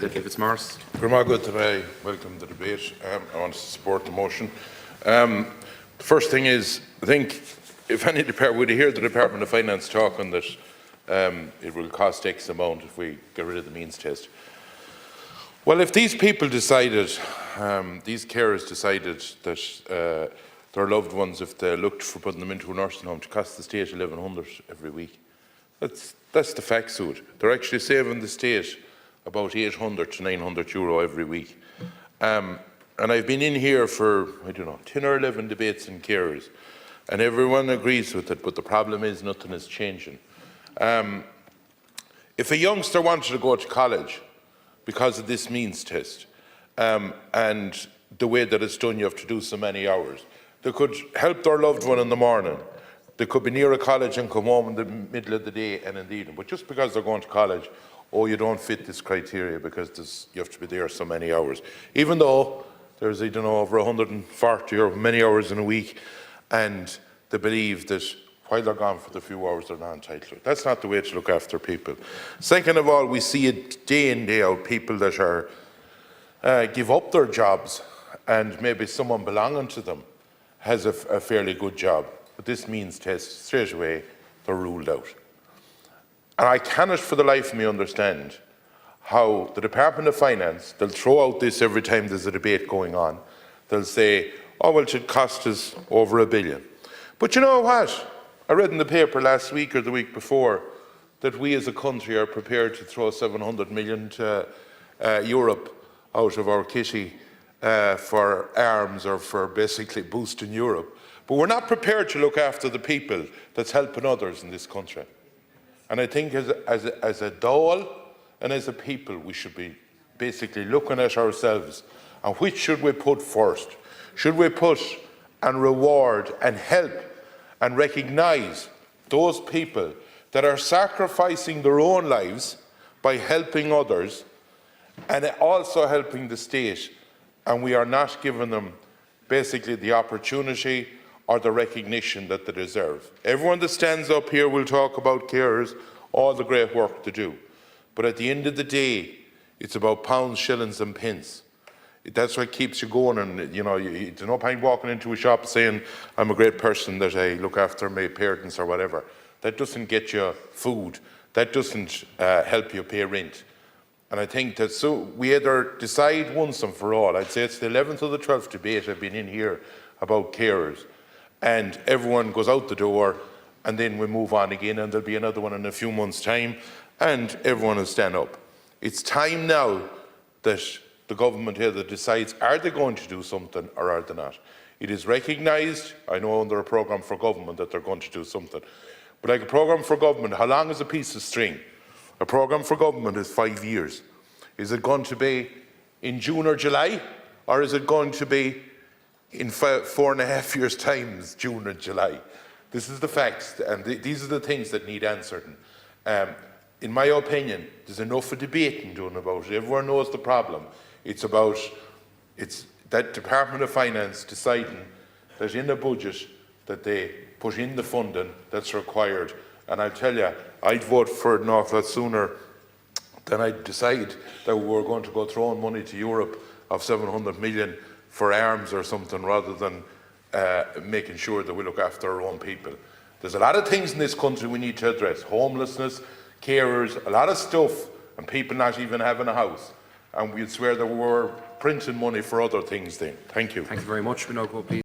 Deputy Fitzmaurice. Good today. Welcome to the debate. I want to support the motion. The first thing is, I think if any department, would you hear the Department of Finance talking that it will cost X amount if we get rid of the means test. Well, if these people decided, these carers decided that their loved ones, if they looked for putting them into a nursing home, to cost the state 1,100 every week, that's the facts of it. They're actually saving the state about 800 to 900 euro every week. And I've been in here for, 10 or 11 debates in carers, and everyone agrees with it, but the problem is nothing is changing. If a youngster wanted to go to college because of this means test, and the way that it's done, you have to do so many hours, they could help their loved one in the morning. They could be near a college and come home in the middle of the day and in the evening. But just because they're going to college, oh, you don't fit this criteria because you have to be there so many hours. Even though there's, over 140 or many hours in a week, and they believe that while they're gone for the few hours, they're not entitled to it. That's not the way to look after people. Second of all, we see it day in, day out, people that are give up their jobs, and maybe someone belonging to them has a fairly good job. But this means test, straight away, they're ruled out. And I cannot for the life of me understand how the Department of Finance, they'll throw out this every time there's a debate going on. They'll say, oh, well, it should cost us over $1 billion. But you know what? I read in the paper last week or the week before that we as a country are prepared to throw 700 million to Europe out of our kitty for arms or for basically boosting Europe. But we're not prepared to look after the people that's helping others in this country. And I think as a Dáil and as a people, we should be basically looking at ourselves and which should we put first? Should we put and reward and help and recognise those people that are sacrificing their own lives by helping others and also helping the state, and we are not giving them basically the opportunity or the recognition that they deserve. Everyone that stands up here will talk about carers, all the great work to do. But at the end of the day, it's about pounds, shillings and pence. That's what keeps you going, and there's no point walking into a shop saying, I'm a great person that I look after my parents or whatever. That doesn't get you food. That doesn't help you pay rent. And I think that so we either decide once and for all. I'd say it's the 11th or the 12th debate I've been in here about carers, and everyone goes out the door, and then we move on again, and there'll be another one in a few months' time, and everyone will stand up. It's time now that the government here that decides, are they going to do something or are they not? It is recognised, I know under a programme for government, that they're going to do something. But like a programme for government, how long is a piece of string? A programme for government is 5 years. Is it going to be in June or July? Or is it going to be in 4.5 years' time, June or July? This is the facts, and these are the things that need answering. In my opinion, there's enough of debating done about it. Everyone knows the problem. It's that Department of Finance deciding that in the budget that they put in the funding that's required. And I'll tell you, I'd vote for it an awful lot sooner than I'd decide that we were going to go throwing money to Europe of 700 million for arms or something, rather than making sure that we look after our own people. There's a lot of things in this country we need to address. Homelessness, carers, a lot of stuff, and people not even having a house. And we'd swear that we were printing money for other things then. Thank you. Thank you very much. We now go, please.